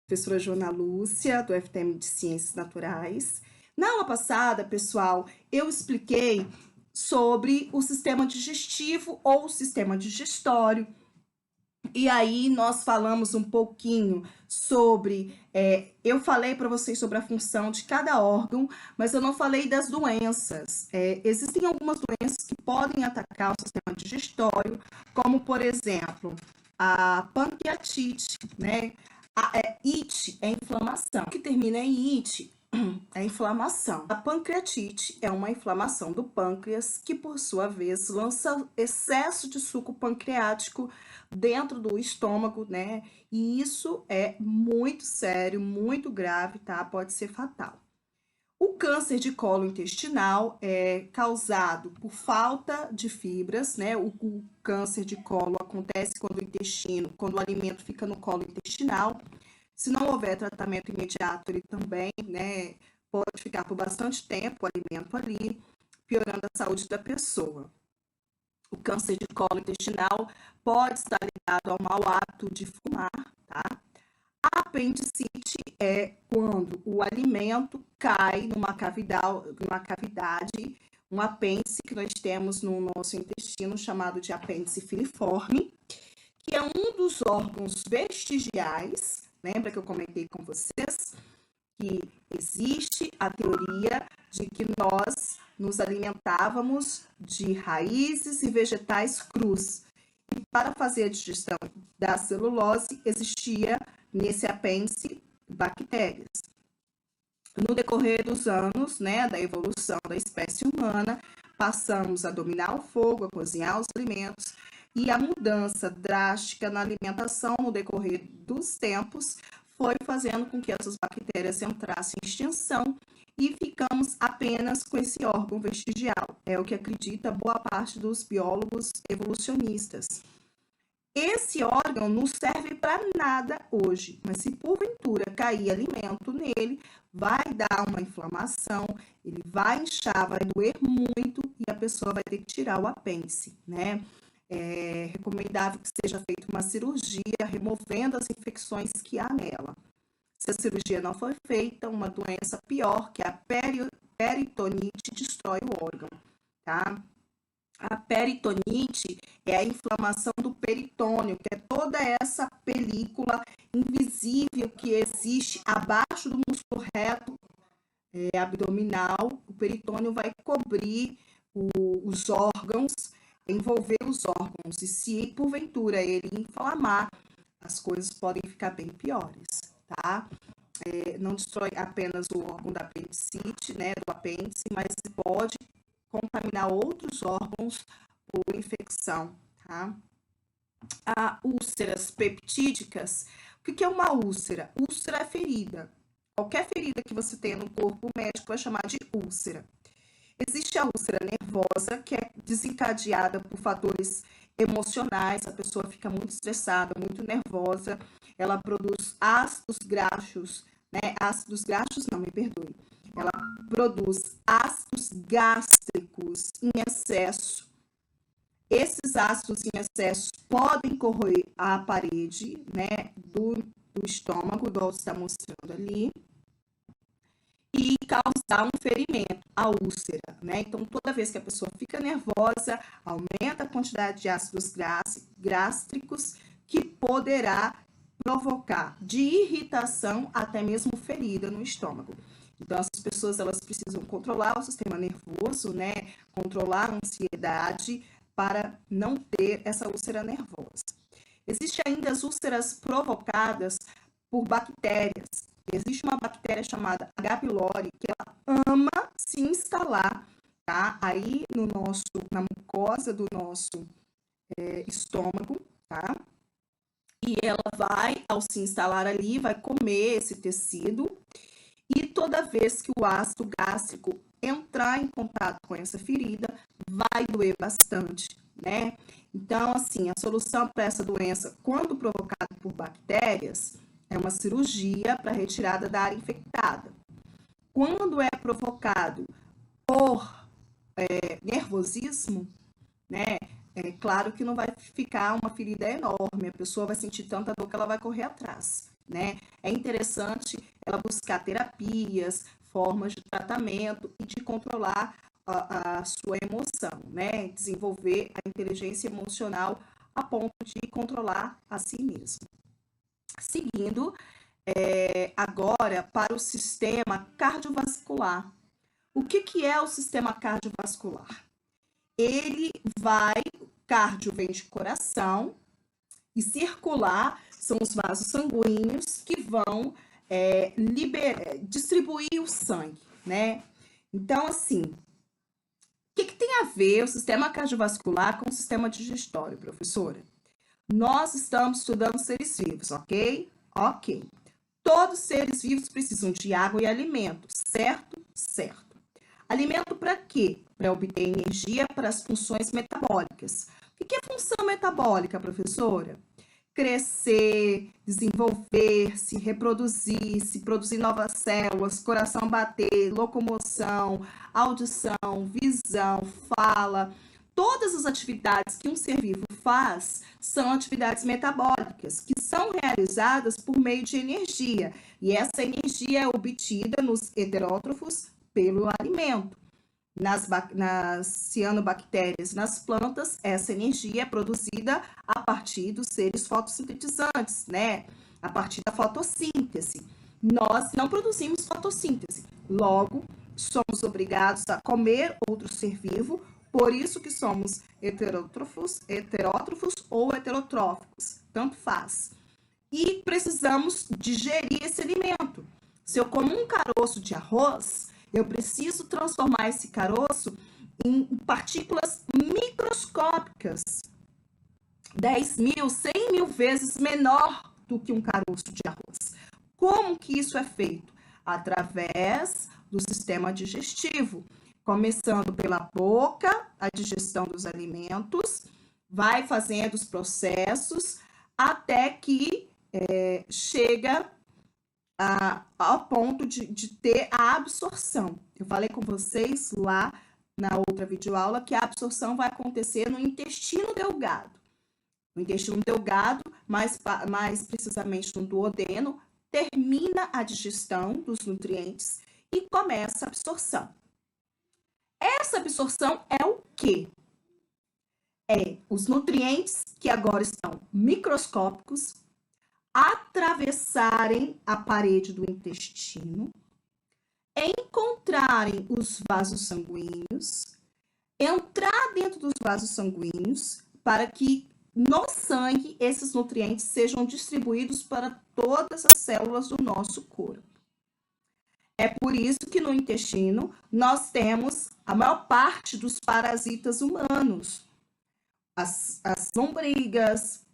Professora Joana Lúcia, do FTM de Ciências Naturais. Na aula passada, pessoal, eu expliquei sobre o sistema digestivo ou o sistema digestório. E aí nós falamos um pouquinho sobre, eu falei para vocês sobre a função de cada órgão, mas eu não falei das doenças. Existem algumas doenças que podem atacar o sistema digestório, como por exemplo, a pancreatite, né? It é inflamação. O que termina em it é inflamação. A pancreatite é uma inflamação do pâncreas que, por sua vez, lança excesso de suco pancreático dentro do estômago, né? E isso é muito sério, muito grave, tá? Pode ser fatal. O câncer de colo intestinal é causado por falta de fibras, né? O câncer de colo acontece quando o alimento fica no colo intestinal. Se não houver tratamento imediato, ele também, né, pode ficar por bastante tempo o alimento ali, piorando a saúde da pessoa. O câncer de colo intestinal pode estar ligado ao mau hábito de fumar, tá? A apendicite é quando o alimento cai numa cavidade, um apêndice que nós temos no nosso intestino, chamado de apêndice filiforme, que é um dos órgãos vestigiais. Lembra que eu comentei com vocês que existe a teoria de que nós nos alimentávamos de raízes e vegetais crus. E para fazer a digestão da celulose, existia nesse apêndice bactérias. No decorrer dos anos, né, da evolução da espécie humana, passamos a dominar o fogo, a cozinhar os alimentos, e a mudança drástica na alimentação no decorrer dos tempos foi fazendo com que essas bactérias entrassem em extinção e ficamos apenas com esse órgão vestigial. É o que acredita boa parte dos biólogos evolucionistas. Esse órgão não serve para nada hoje, mas se porventura cair alimento nele, vai dar uma inflamação, ele vai inchar, vai doer muito e a pessoa vai ter que tirar o apêndice, né? É recomendável que seja feita uma cirurgia removendo as infecções que há nela. Se a cirurgia não for feita, uma doença pior, que é a peritonite, destrói o órgão, tá? A peritonite é a inflamação do peritônio, que é toda essa película invisível que existe abaixo do músculo reto abdominal. O peritônio vai cobrir os órgãos, envolver os órgãos, e se porventura ele inflamar, as coisas podem ficar bem piores, tá? Não destrói apenas o órgão da apendicite, né, do apêndice, mas pode contaminar outros órgãos por infecção, tá? Há úlceras peptídicas. O que é uma úlcera? Úlcera é ferida. Qualquer ferida que você tenha no corpo, o médico vai chamar de úlcera. Existe a úlcera nervosa, que é desencadeada por fatores emocionais, a pessoa fica muito estressada, muito nervosa, ela produz ácidos graxos, né? Ácidos graxos, não, me perdoe. Ela produz ácidos gástricos em excesso. Esses ácidos em excesso podem corroer a parede, né, do estômago, igual está mostrando ali, e causar um ferimento, a úlcera, né? Então, toda vez que a pessoa fica nervosa, aumenta a quantidade de ácidos gástricos, que poderá provocar de irritação até mesmo ferida no estômago. Então, as pessoas elas precisam controlar o sistema nervoso, né? Controlar a ansiedade para não ter essa úlcera nervosa. Existem ainda as úlceras provocadas por bactérias. Existe uma bactéria chamada H. pylori, que ela ama se instalar, tá? Aí na mucosa do nosso estômago, tá? E ela vai, ao se instalar ali, vai comer esse tecido. E toda vez que o ácido gástrico entrar em contato com essa ferida, vai doer bastante, né? Então, assim, a solução para essa doença, quando provocada por bactérias, é uma cirurgia para retirada da área infectada. Quando é provocado por nervosismo, né? É claro que não vai ficar uma ferida enorme, a pessoa vai sentir tanta dor que ela vai correr atrás. né? É interessante ela buscar terapias, formas de tratamento e de controlar a sua emoção, né? Desenvolver a inteligência emocional a ponto de controlar a si mesmo. Seguindo, agora para o sistema cardiovascular. O que é o sistema cardiovascular? Ele vai, cardio vem de coração, e circular são os vasos sanguíneos que vão distribuir o sangue, né? Então, assim, o que tem a ver o sistema cardiovascular com o sistema digestório, professora? Nós estamos estudando seres vivos, ok? Ok. Todos os seres vivos precisam de água e alimento, certo? Certo. Alimento para quê? Para obter energia para as funções metabólicas. O que é função metabólica, professora? Crescer, desenvolver-se, reproduzir-se, produzir novas células, coração bater, locomoção, audição, visão, fala. Todas as atividades que um ser vivo faz são atividades metabólicas, que são realizadas por meio de energia. E essa energia é obtida nos heterótrofos pelo alimento. Nas cianobactérias, nas plantas, essa energia é produzida a partir dos seres fotossintetizantes, né? A partir da fotossíntese. Nós não produzimos fotossíntese, logo, somos obrigados a comer outro ser vivo, por isso que somos heterótrofos ou heterotróficos, tanto faz. E precisamos digerir esse alimento. Se eu como um caroço de arroz, eu preciso transformar esse caroço em partículas microscópicas, 10.000, 100.000 vezes menor do que um caroço de arroz. Como que isso é feito? Através do sistema digestivo, começando pela boca, a digestão dos alimentos, vai fazendo os processos até que chega ao ponto de ter a absorção. Eu falei com vocês lá na outra videoaula que a absorção vai acontecer no intestino delgado. No intestino delgado, mais precisamente no duodeno, termina a digestão dos nutrientes e começa a absorção. Essa absorção é o quê? É os nutrientes que agora estão microscópicos, atravessarem a parede do intestino, encontrarem os vasos sanguíneos, entrar dentro dos vasos sanguíneos para que no sangue esses nutrientes sejam distribuídos para todas as células do nosso corpo. É por isso que no intestino nós temos a maior parte dos parasitas humanos, as lombrigas.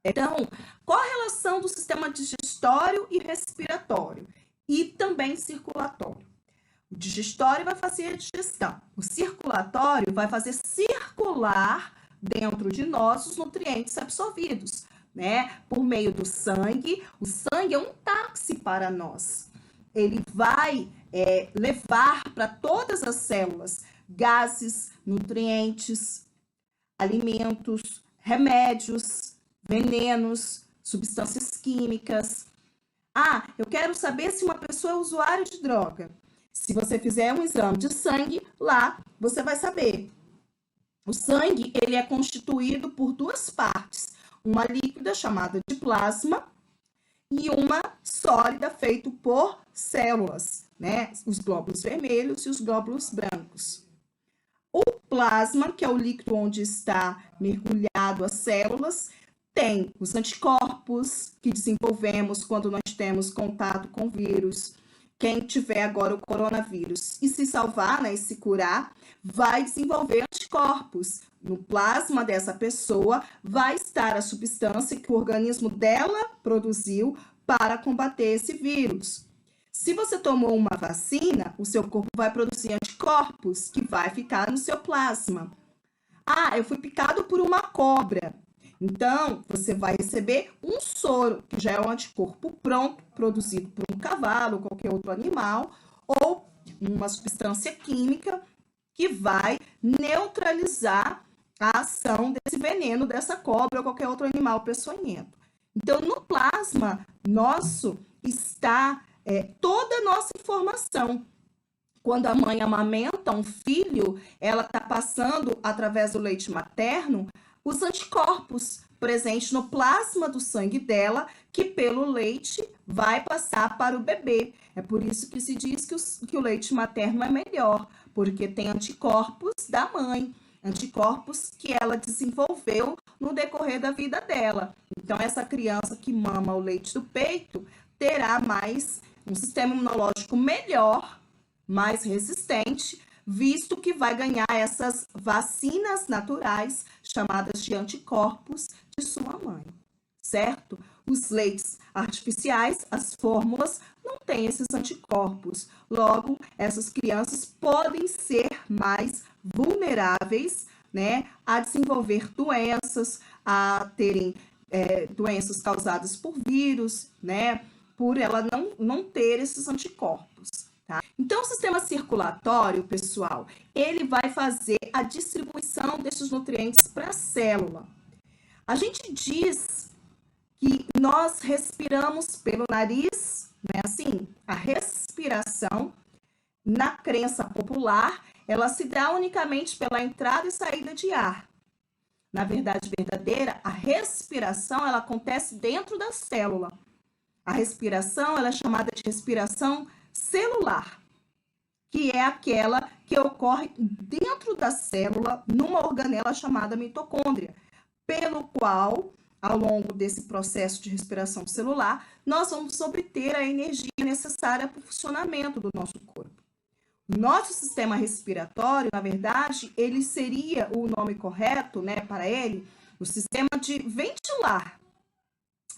Então, qual a relação do sistema digestório e respiratório? E também circulatório. O digestório vai fazer a digestão. O circulatório vai fazer circular dentro de nós os nutrientes absorvidos, né? Por meio do sangue. O sangue é um táxi para nós. Ele vai levar para todas as células gases, nutrientes, alimentos, remédios, venenos, substâncias químicas. Ah, eu quero saber se uma pessoa é usuário de droga. Se você fizer um exame de sangue, lá você vai saber. O sangue, ele é constituído por duas partes. Uma líquida, chamada de plasma, e uma sólida, feita por células, né? Os glóbulos vermelhos e os glóbulos brancos. O plasma, que é o líquido onde está mergulhado as células, tem os anticorpos que desenvolvemos quando nós temos contato com vírus. Quem tiver agora o coronavírus e se salvar, né, e se curar, vai desenvolver anticorpos. No plasma dessa pessoa vai estar a substância que o organismo dela produziu para combater esse vírus. Se você tomou uma vacina, o seu corpo vai produzir anticorpos que vai ficar no seu plasma. Ah, eu fui picado por uma cobra. Então, você vai receber um soro, que já é um anticorpo pronto, produzido por um cavalo ou qualquer outro animal, ou uma substância química que vai neutralizar a ação desse veneno dessa cobra ou qualquer outro animal peçonhento. Então, no plasma nosso está toda a nossa informação. Quando a mãe amamenta um filho, ela está passando, através do leite materno, os anticorpos presentes no plasma do sangue dela, que pelo leite vai passar para o bebê. É por isso que se diz que o leite materno é melhor, porque tem anticorpos da mãe, anticorpos que ela desenvolveu no decorrer da vida dela. Então, essa criança que mama o leite do peito terá mais um sistema imunológico melhor, mais resistente, visto que vai ganhar essas vacinas naturais, chamadas de anticorpos, de sua mãe, certo? Os leites artificiais, as fórmulas, não têm esses anticorpos. Logo, essas crianças podem ser mais vulneráveis, né, a desenvolver doenças, a terem doenças causadas por vírus, né, por ela não ter esses anticorpos. Tá? Então, o sistema circulatório, pessoal, ele vai fazer a distribuição desses nutrientes para a célula. A gente diz que nós respiramos pelo nariz, né? Assim, a respiração, na crença popular, ela se dá unicamente pela entrada e saída de ar. Na verdade verdadeira, a respiração, ela acontece dentro da célula. A respiração, ela é chamada de respiração celular, que é aquela que ocorre dentro da célula, numa organela chamada mitocôndria, pelo qual, ao longo desse processo de respiração celular, nós vamos obter a energia necessária para o funcionamento do nosso corpo. O nosso sistema respiratório, na verdade, ele seria o nome correto, né, para ele, o sistema de ventilar.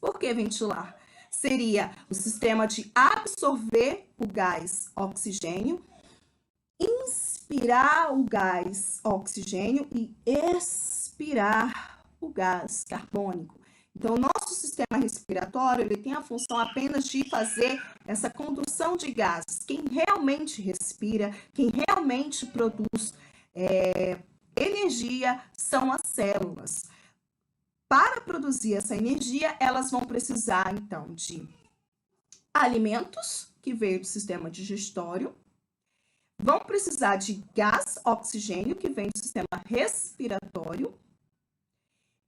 Por que ventilar? Seria o sistema de absorver o gás oxigênio, inspirar o gás oxigênio e expirar o gás carbônico. Então, o nosso sistema respiratório, ele tem a função apenas de fazer essa condução de gases. Quem realmente respira, quem realmente produz energia são as células. Para produzir essa energia, elas vão precisar, então, de alimentos, que veio do sistema digestório, vão precisar de gás oxigênio, que vem do sistema respiratório,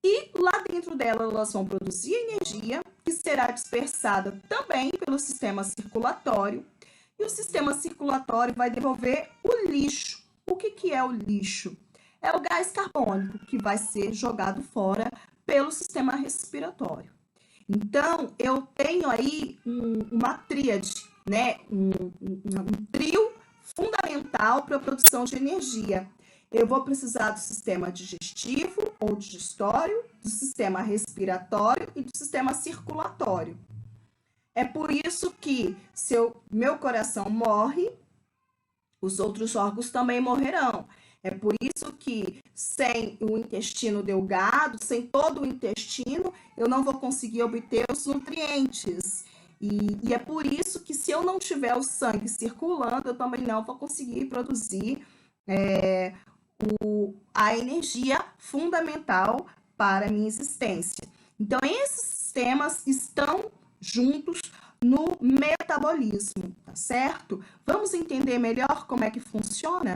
e lá dentro dela elas vão produzir energia, que será dispersada também pelo sistema circulatório, e o sistema circulatório vai devolver o lixo. O que é o lixo? É o gás carbônico, que vai ser jogado fora pelo sistema respiratório. Então, eu tenho aí uma tríade, né? Um trio fundamental para a produção de energia. Eu vou precisar do sistema digestivo ou digestório, do sistema respiratório e do sistema circulatório. É por isso que, se meu coração morre, os outros órgãos também morrerão. É por isso que, sem o intestino delgado, sem todo o intestino, eu não vou conseguir obter os nutrientes. E é por isso que, se eu não tiver o sangue circulando, eu também não vou conseguir produzir a energia fundamental para a minha existência. Então, esses sistemas estão juntos no metabolismo, tá certo? Vamos entender melhor como é que funciona?